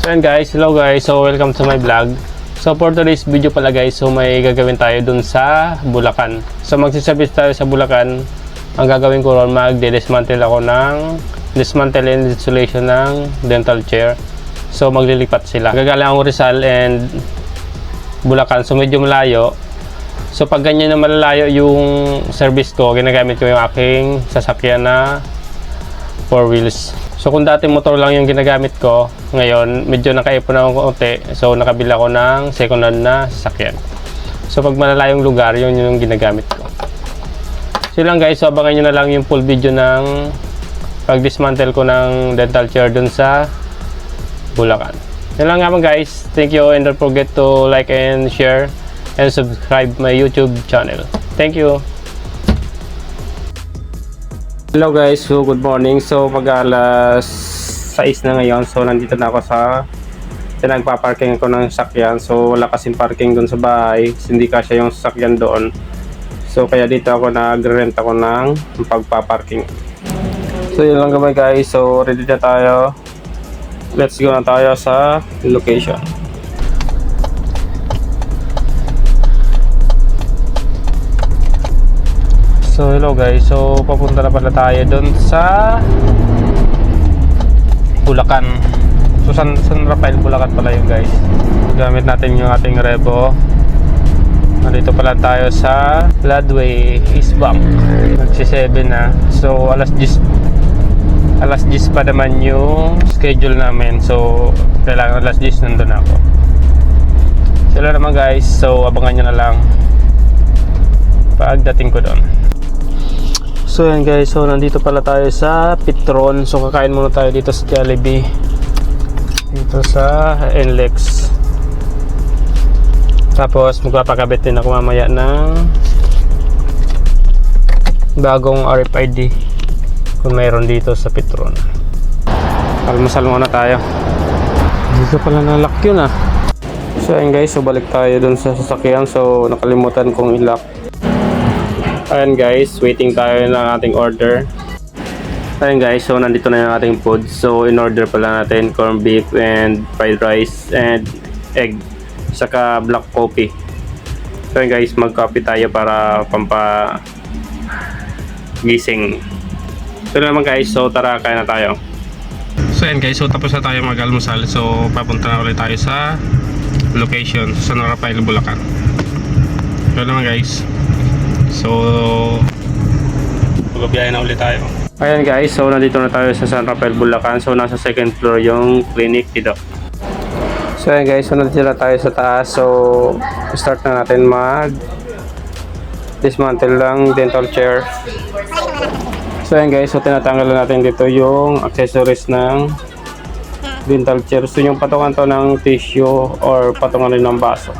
So yan guys, hello guys, so welcome to my vlog. So for today's video pala guys, so may gagawin tayo dun sa Bulacan. So magsiservice tayo sa Bulacan. Ang gagawin ko ron, magde-dismantle ako ng dismantle and installation ng dental chair. So maglilipat sila. Gagaling ako Rizal and Bulacan, so medyo malayo. So pag ganyan na malalayo yung service ko, ginagamit ko yung aking sasakyan na 4 wheels. So kung dati motor lang yung ginagamit ko, ngayon medyo nakaipon ako konti. So nakabila ko ng second hand na sasakyan. So pag malalayong lugar, yun yung ginagamit ko. So lang guys, so abangan nyo na lang yung full video ng pag-dismantle ko ng dental chair dun sa Bulacan. Yan lang naman guys. Thank you and don't forget to like and share and subscribe my YouTube channel. Thank you. Hello guys, so good morning. So mag-alas 6 na ngayon. So nandito na ako sa pinagpaparking ko ng sasakyan. So wala kasing parking doon sa bahay. Hindi kasya yung sasakyan doon. So kaya dito ako nag-rent ako ng pagpaparking. So yun lang gamay guys. So ready na tayo. Let's go na tayo sa location. So hello guys, so papunta na pala tayo doon sa Bulacan. So San Rafael, Bulacan pala yun guys. Gamit natin yung ating Revo. Nandito pala tayo sa Ladway East Bank. Magsi 7 na. So alas 10 pa naman yung schedule namin. So kailangan alas 10 nandun ako. Sila naman guys, so abangan nyo na lang pagdating ko doon. So yan guys, so nandito pala tayo sa Petron. So kakain muna tayo dito sa Jollibee, dito sa NLEX. Tapos magpapakabit din ako mamaya ng bagong RFID kung mayroon dito sa Petron. Almusal muna tayo. Dito pala nalock yun ah. So yan guys, so balik tayo dun sa sasakyan. So nakalimutan kong i-lock. Ayan guys, waiting tayo ng ating order. Ayan guys, so nandito na yung ating food. So in order pala natin corned beef and fried rice and egg, saka black coffee. So ayan guys, mag-coffee tayo para pampagising. So naman guys, so tara, kain na tayo. So ayan guys, so tapos na tayo mag-almusal. So papunta na ulit tayo sa location sa San Rafael, Bulacan. So naman guys, so magbiyahe na ulit tayo. Ayan guys, so nandito na tayo sa San Rafael, Bulacan. So nasa second floor yung clinic dito. So ayan guys, so nandito na tayo sa taas. So start na natin mag dismantle lang dental chair. So ayan guys, so tinatanggal na natin dito yung accessories ng dental chair. So yung patungan to ng tissue or patungan rin ng baso.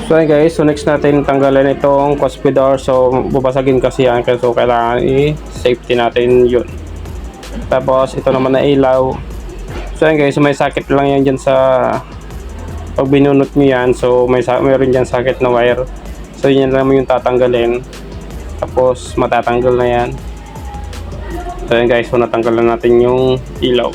So ayan guys, so next natin tanggalin itong cuspidor. So bubasagin kasi yan, so kailangan i-safety natin yun. Tapos ito naman na ilaw. So ayan guys, so may sakit lang yan dyan sa pag binunot nyo yan. So mayroon dyan sakit na wire. So yun lang yung tatanggalin. Tapos matatanggal na yan. So ayan guys, so natanggal na natin yung ilaw.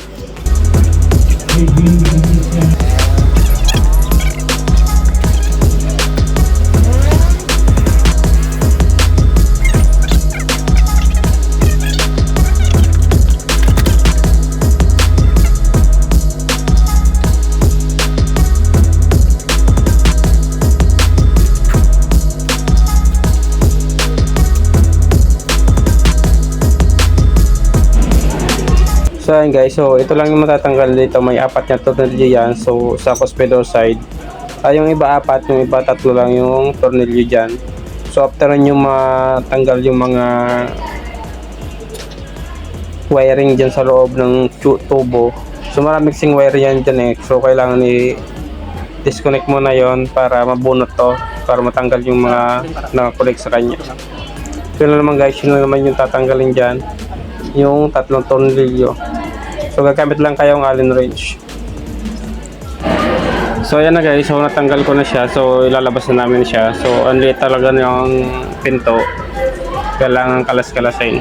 So ayan guys, so ito lang yung matatanggal dito. May apat na tornilyo yan. So sa cuspidor side, yung iba apat, yung iba tatlo lang yung tornilyo dyan. So after nyo matanggal yung mga wiring dyan sa loob ng tubo, so maraming sing wire yan dyan eh. So kailangan i-disconnect mo na yon para mabunot to, para matanggal yung mga nakakonect sa kanya. So yun naman guys, yun naman yung tatanggalin dyan, yung tatlong tornilyo. So gagamit lang kayong Allen wrench. So ayan na guys, so natanggal ko na siya. So ilalabas na namin siya. So ang liit talaga ng pinto. Kailangan kalas-kalasin.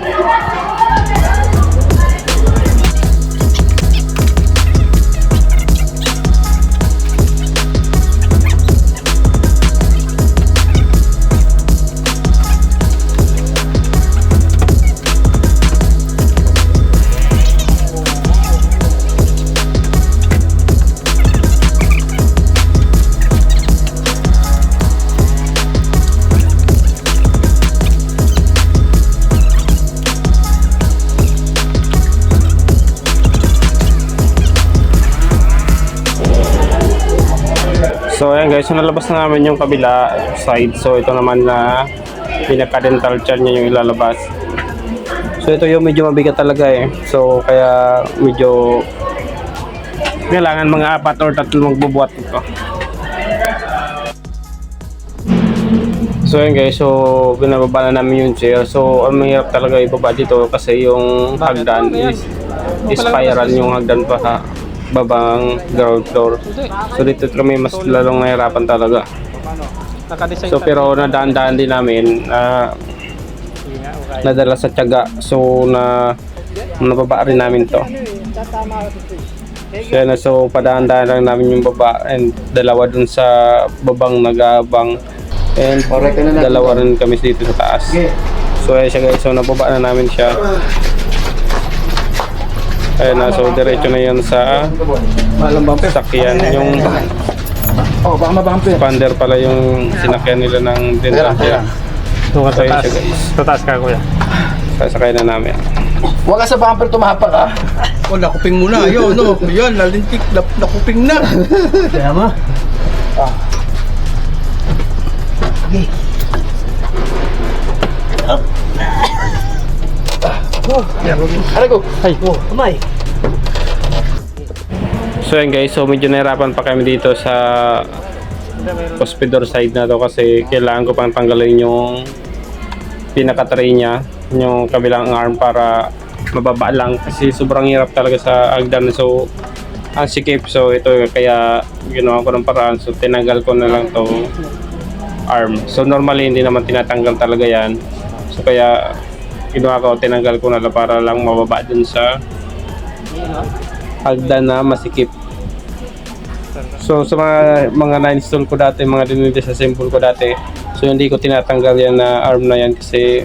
So ayan guys, so nalabas na namin yung kabila side. So ito naman na pinaka-dental chair niya yung ilalabas. So ito yung medyo mabigat talaga eh. So kaya medyo kailangan mga 4 or 3 magbubuhat ito. So ayan guys, so binababa na namin yung chair. So ang mahirap talaga ibaba dito kasi yung hagdan is spiral yung hagdan pa sa babang ground floor. So dito kami mas lalong nahirapan talaga. So pero nadaan-daan din namin nadala sa tiyaga. So nababa rin namin to. So, so padaan-daan lang namin yung baba and dalawa dun sa babang nag-aabang and dalawa rin kami dito sa taas. So ayan siya guys, so nababa na namin siya. Ayan na, so diretso na yan sa sakyan. Yung expander pala yung sinakyan nila ng dental chair. So So ayan siya guys, tataas ka kuya. sasakay na namin. Huwag ka sa bumper tumapak ah. Oh, nakuping mo na. Ayun, no. Yan, nalintik. Nakuping na. Kaya mo. Okay. Aray ko. Ay, Kamay. So ayan guys, so medyo nahirapan pa kami dito sa hospital side na to kasi kailangan ko pang tanggalin yung pinaka-tray niya, yung kabilang arm para mababa lang kasi sobrang hirap talaga sa hagdan. So ang sikip, so ito kaya ginawa ko ng paraan, so tinanggal ko na lang to arm. So normally hindi naman tinatanggal talaga yan, so kaya ginawa ko, tinanggal ko na lang para lang mababa dun sa hagdan na masikip. So sa mga na-install ko dati, mga dinidisassemble ko dati, so hindi ko tinatanggal yan na arm na yan kasi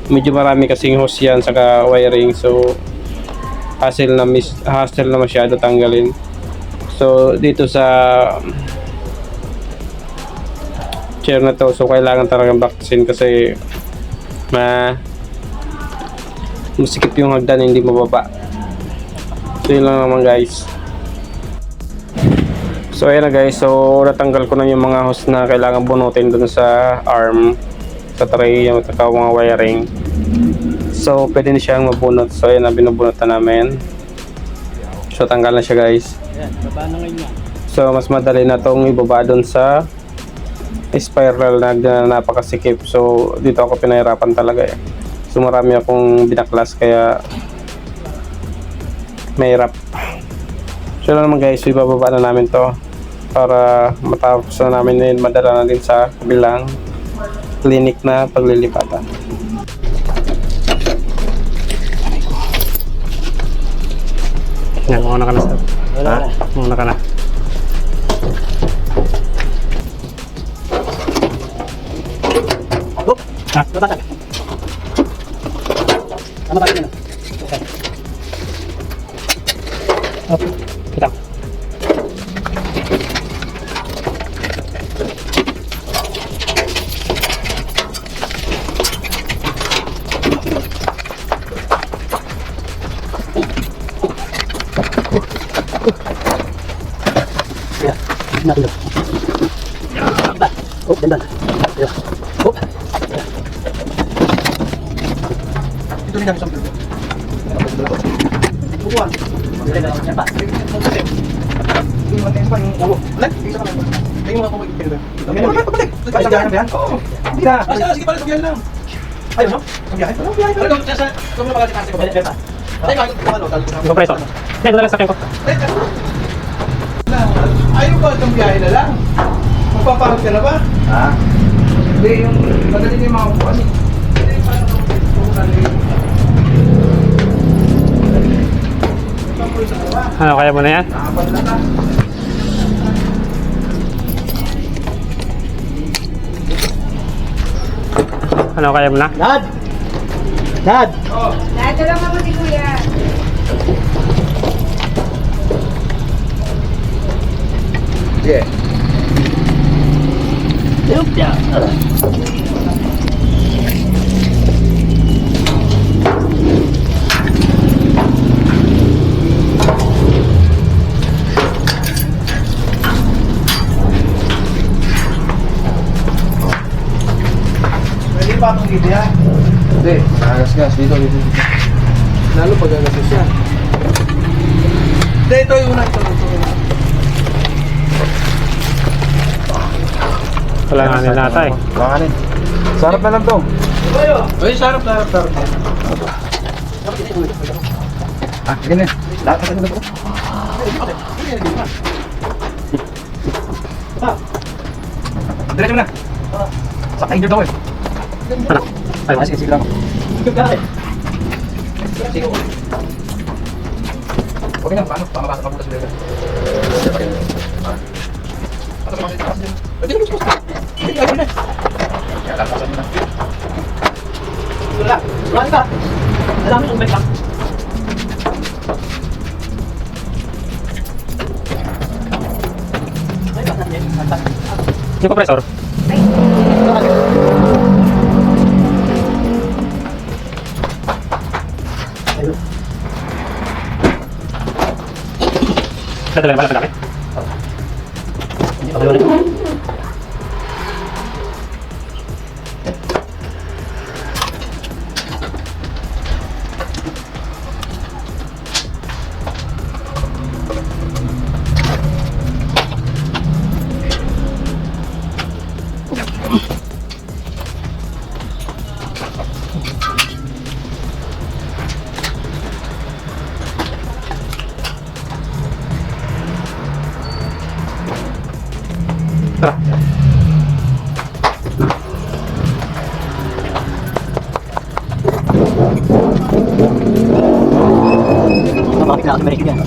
medyo marami kasing hose yan saka wiring, so hassle na masyado tanggalin. So dito sa chair na to, so kailangan talagang baksin kasi masikip yung hagdan, hindi mababa. So yun lang naman guys. So ayan na guys, so natanggal ko na yung mga hose na kailangan bunutin dun sa arm, sa tray, yung mga wiring. So pwede na siyang mabunot. So ayan na, binubunot na namin. So tanggal na siya guys. So mas madali na tong ibaba dun sa spiral na napakasikip. So dito ako pinahirapan talaga eh. So marami akong binaklas kaya mahirap. So yun naman guys, so ibababa na namin to para matapos na namin din, madala na din sa kabilang clinic na paglilipatan. yan, muna ka na stop. Ha? Muna ka na. Hop. Ha? Tatatak. Tama tayo na. Okay. Up. Kita. Natin daw. Oh, ganda. Ayan. Oh. Ito rin ang isang bilbo. Bukuan. Yan pa. Yung matay pa yung ulo. Ulit, isa ka lang. Ay, yung mga tubig. Pagpalik. Ay, biyahe na ba yan? Oo. Hindi na. Sige pala, biyahe lang. Ayun, no? Ang biyahe? Anong biyahe? Pero kung sa mga pagkati kasi ko. Yan pa. Ay, ano? Ikaw preso. Yan, ito na lang sa akin ko. Ayaw ba itong biyahe na lang? Magpapahag ka na ba? Ha? Hindi, yung madali na yung mga upuan eh. Ano, kaya mo na yan? Nakapal na ka. Ano, kaya mo na? Dad! Dad! Lahat lang ako si Kuya. Yeah. gas. Dito. Lalo pag gagastos yan. Hindi, ito yung una. Ito. Kailanganin nata eh. Langanin. Sarap na lang to. Uy, sarap. Ah, ganyan. Lahat na ganito. Diretso mo na. Sakay dito daw eh. Ano? Ayun. Sige lang. Okay na, paano? Pamabasa pa muna sa dito. Pwede na gusto. Pwede na. Kaya lapasan mo na. Wala. Wala ka. Alam mo yung bike lang. Yung compressor. Dala ba lang Tara. Napakapit na ako sa yan.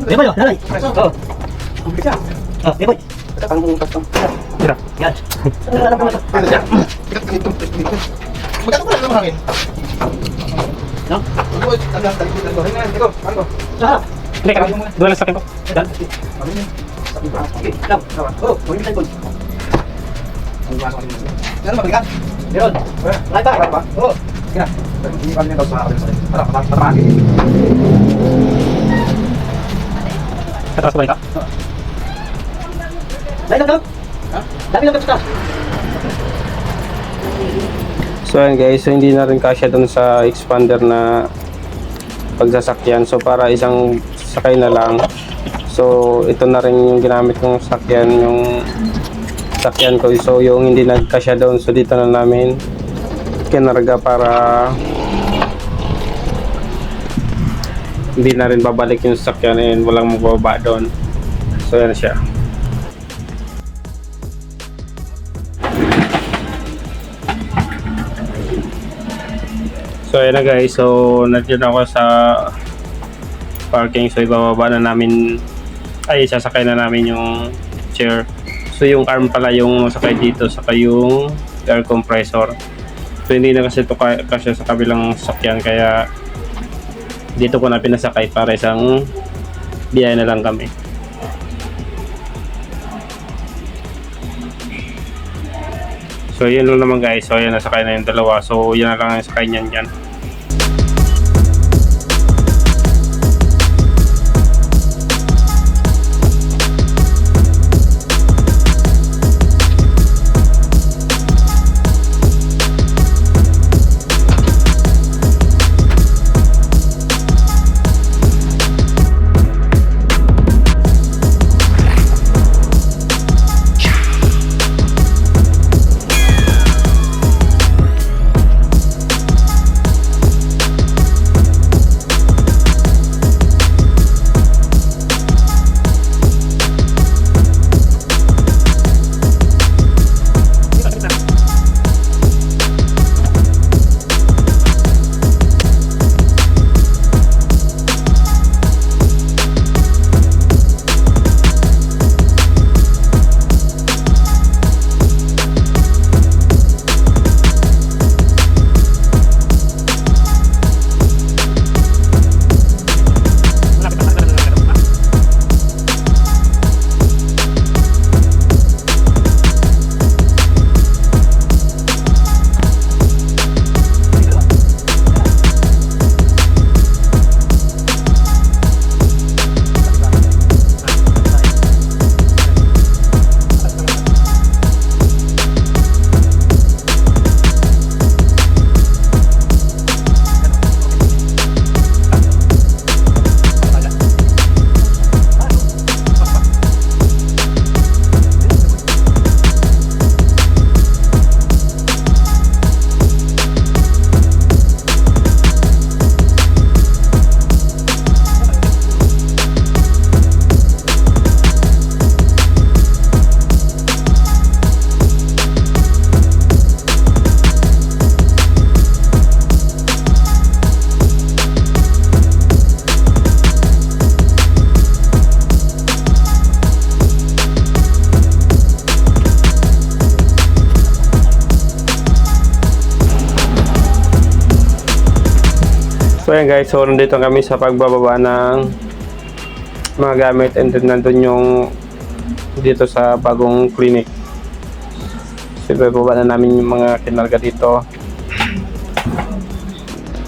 May boy, lalay. Oo. May boy. Tira. Yan. Alam ko na ito. Magkano pala naman hangin? No? Sa harap. Hindi ka. Doon lang sa akin ko. Yan. Okay, lang. Oo, huwag yung cellphone. Ano mabigat? Meron. Live ba? Live ba? Oo. Sige na. Hindi kami daw sa kabila. Tara, patamahan. Katras ba ito? Live lang. Dami lang basta. So ayan guys, so hindi na rin kasya dun sa expander na pagsasakyan. So para isang sakay na lang. So ito na rin yung ginamit kong sakyan, yung sakyan ko. So yung hindi nagkasya doon, so dito na namin kinarga para hindi na rin babalik yung sakyan and walang mababa doon. So yan siya. So ayan na guys, so nandiyan ako sa parking. So ibababa na namin, ay sasakay na namin yung chair. So yung arm pala yung sakay dito, saka yung air compressor. So hindi na kasi ito kasya sa kabilang sakyan, kaya dito ko na pinasakay para isang biyahe na lang kami. So yun lang naman guys, so ayan, nasakay na yung dalawa. So yan na lang ang sakay niyan dyan. So ayan guys, so nandito kami sa pagbababa ng mga gamit, and then nandun yung dito sa bagong clinic. So ibababa na namin yung mga kinarga dito.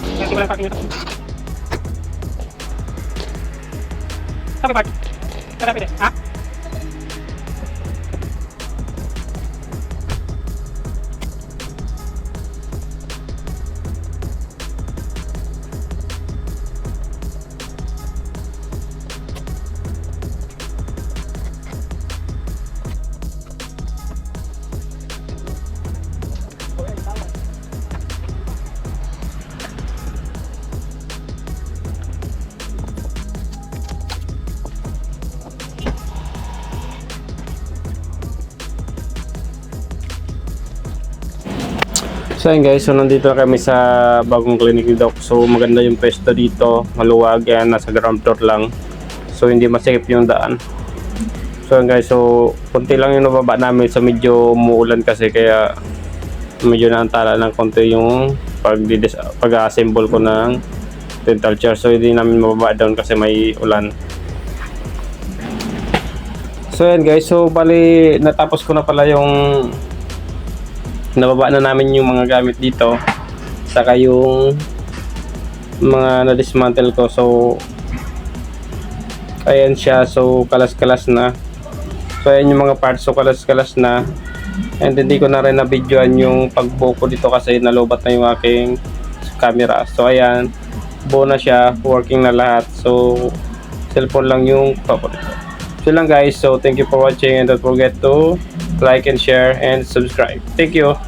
Hindi ko lang parking ito. Sabi park. Kada pwede. Ha? So ayun guys, so nandito na kami sa bagong clinic ni Doc. So maganda yung pwesto dito, maluwag yan, nasa ground floor lang. So hindi masikip yung daan. So ayun guys, so konti lang yung nababa namin, so medyo umuulan kasi kaya medyo naantala ng konti yung pag-assemble ko ng dental chair. So hindi namin mababa down kasi may ulan. So ayun guys, so bali natapos ko na pala yung nababa na namin yung mga gamit dito, saka yung mga na-dismantle ko. So ayan siya, so kalas-kalas na. So ayan yung mga parts, so kalas-kalas na. And hindi ko na rin na-videoan yung pagbuo ko dito kasi nalobat na yung aking camera. So ayan, buo na siya, working na lahat. So cellphone lang yung paborito. So lang guys, so thank you for watching, and don't forget to like and share and subscribe. Thank you.